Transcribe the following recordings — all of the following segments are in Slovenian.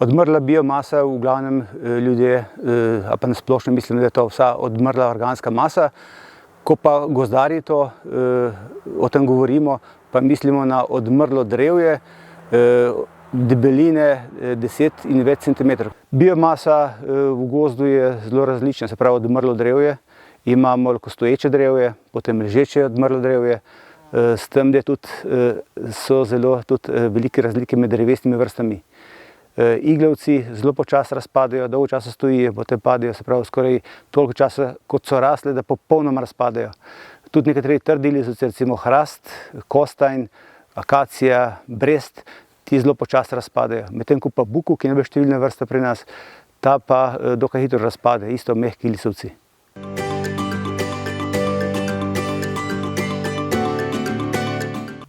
Odmrla biomasa, v glavnem ljudje, ali pa na splošno mislim, da je to vsa odmrla organska masa. Ko pa gozdarji o tem govorimo, pa mislimo na odmrlo drevje, debeline 10 in več centimetrov. Biomasa v gozdu je zelo različna, se pravi odmrlo drevje. Imamo stoječe drevje, potem ležeče odmrlo drevje, s tem, da so zelo velike razlike med drevesnimi vrstami. Iglavci zelo počasi razpadajo, dolgo časa stojijo, potem padejo, se pravi skoraj toliko časa, kot so rasle, da popolnoma razpadajo. Tudi nekateri trdili, recimo hrast, kostajn, akacija, brest, ti zelo počasi razpadajo. Medtem ko pa buku, ki je najbolj številna vrsta pri nas, ta pa dokaj hitro razpade, isto mehki lisovci.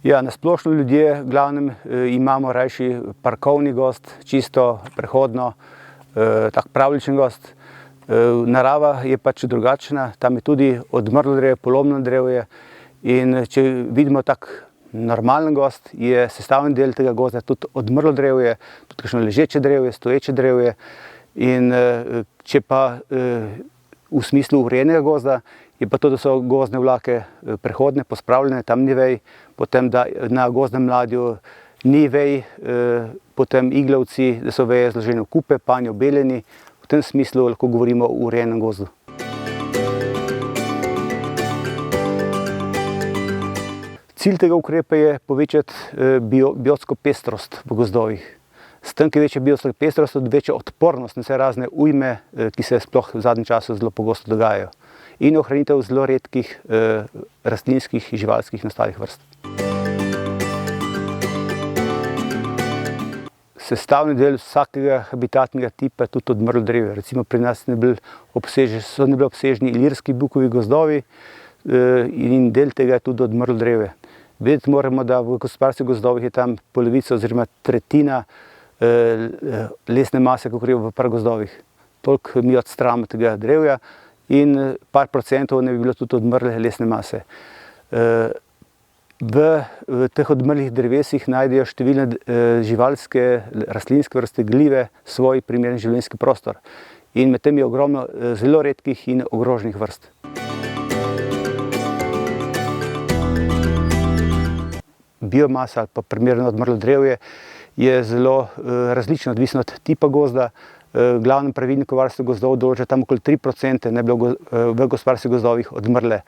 Ja, na splošno ljudje v glavnem imamo rajši parkovni gozd, čisto prehodno, tak pravljičen gozd. Narava je pač drugačna, tam je tudi odmrlo drevje, polomno drevje in če vidimo tak normalen gozd, je sestavni del tega gozda tudi odmrlo drevje, tudi kakšno ležeče drevje, stoječe drevje in če pa v smislu urejenega gozda, je pa to, da so gozdne vlake prehodne, pospravljene, tam ni vej, potem da na gozdnem mladju ni vej, potem iglavci, da so veje zložene v kupe, panji obeljeni, v tem smislu lahko govorimo o urejenem gozdu. Cilj tega ukrepa je povečati biotsko pestrost v gozdovih. S tem, ki je večja biotska pestrost, tudi večja odpornost na vse razne ujme, ki se sploh v zadnjem času zelo pogosto dogajajo. In ohranitev zelo redkih rastlinskih in živalskih in ostalih vrst. Sestavni del vsakega habitatnega tipa je tudi odmrlo drevje. Recimo pri nas so bili obsežni ilirski bukovi gozdovi in del tega je tudi odmrlo drevje. Vedeti moramo, da v gospodarskih gozdovih je tam polovica oziroma tretjina lesne mase, kakor je v pragozdovih. Toliko mi odstranimo tega drevja in par procentov ne bi bilo tudi odmrle lesne mase. V teh odmrlih drevesih najdejo številne živalske, rastlinske vrste, glive, svoj primeren življenjski prostor. In med tem je ogromno zelo redkih in ogroženih vrst. Biomasa ali pa primerno odmrlo drevje je zelo različno, odvisno od tipa gozda. Glavnem pravilniku varstva gozdov določa tam okoli 3% ne bilo v gospodarskih gozdovih odmrle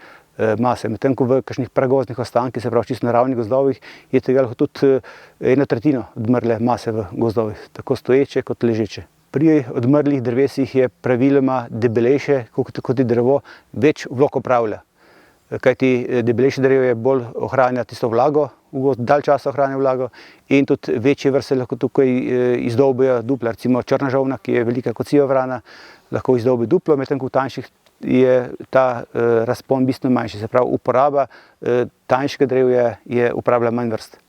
mase. Medtem ko v kakšnih pragozdnih ostankih, se pravi čisto naravnih gozdovih, je tega lahko tudi 1/3 odmrle mase v gozdovih, tako stoječe kot ležeče. Pri odmrlih drevesih je praviloma debelejše, kot je drevo, več vlog opravlja. Kajti debelejše drevje bolj ohranja tisto vlago, dalj časa ohranja vlago in tudi večje vrste lahko tukaj izdolbejo dupla. Recimo črna žolna, ki je velika kot siva vrana, lahko izdolbe duplo, medtem ko v tanjših je ta razpon bistveno manjši. Se pravi, uporaba tanjšega drevja je uporabila manj vrst.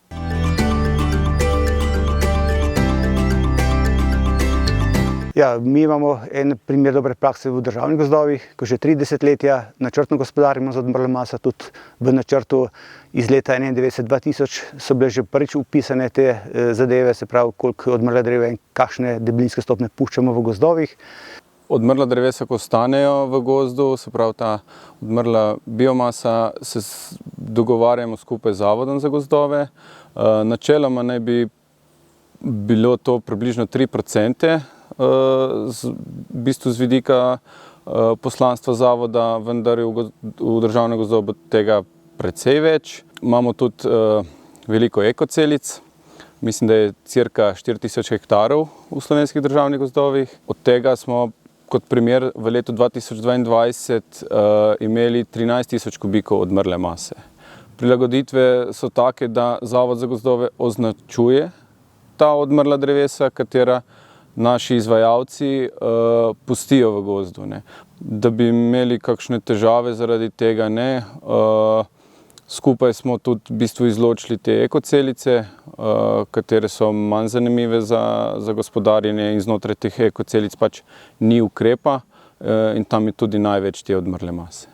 Ja, mi imamo en primer dobre prakse v državnih gozdovih, ko že 3 desetletja načrtno gospodarimo z odmrlo maso, tudi v načrtu iz leta 1991-2000 so bile že prvič upisane te zadeve, se pravi, koliko odmrle drevja in kakšne debelinske stopnje puščamo v gozdovih. Odmrla drevesa, ko ostanejo v gozdu, se pravi ta odmrla biomasa, se dogovarjamo skupaj z Zavodom za gozdove. Načeloma naj bi bilo to približno 3%, v bistvu z vidika poslanstva zavoda, vendar v državnem gozdu bo tega precej več. Imamo tudi veliko ekocelic, mislim, da je cirka 4000 hektarov v slovenskih državnih gozdovih. Od tega smo kot primer v letu 2022 imeli 13 000 kubikov odmrle mase. Prilagoditve so take, da Zavod za gozdove označuje ta odmrla drevesa, katera naši izvajalci pustijo v gozdu. Da bi imeli kakšne težave zaradi tega, ne. Skupaj smo tudi v bistvu izločili te ekocelice, katere so manj zanimive za gospodarjenje in znotraj teh ekocelic pač ni ukrepa in tam je tudi največ te odmrle mase.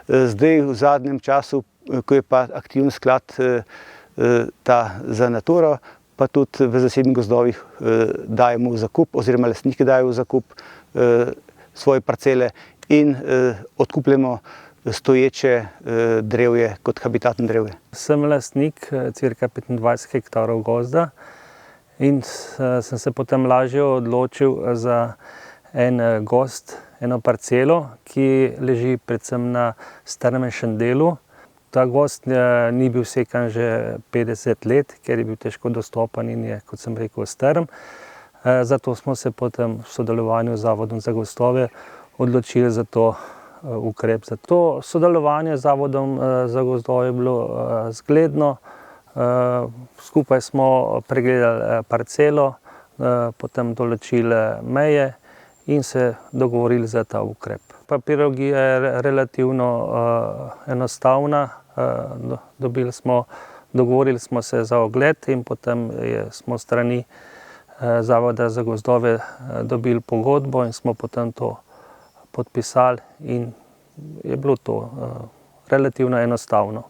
Zdaj v zadnjem času, ko je pa aktiven sklad ta za Naturo, pa tudi v zasebnih gozdovih dajemo v zakup oziroma lastniki dajo v zakup svoje parcele in odkupljamo stoječe drevje kot habitatno drevje. Sem lastnik cirka 25 hektarov gozda in sem se potem lažje odločil za en gozd, eno parcelo, ki leži predvsem na strmejšem delu. Ta gozd ni bil sekan že 50 let, ker je bil težko dostopen in je, kot sem rekel, strm. Zato smo se potem v sodelovanju z Zavodom za gozdove odločili za to ukrep. Zato sodelovanje z Zavodom za gozdove je bilo zgledno. Skupaj smo pregledali parcelo, potem določili meje in se dogovorili za ta ukrep. Papirologija je relativno enostavna. Dogovorili smo se za ogled in potem smo strani Zavoda za gozdove dobili pogodbo in smo potem to podpisali in je bilo to relativno enostavno.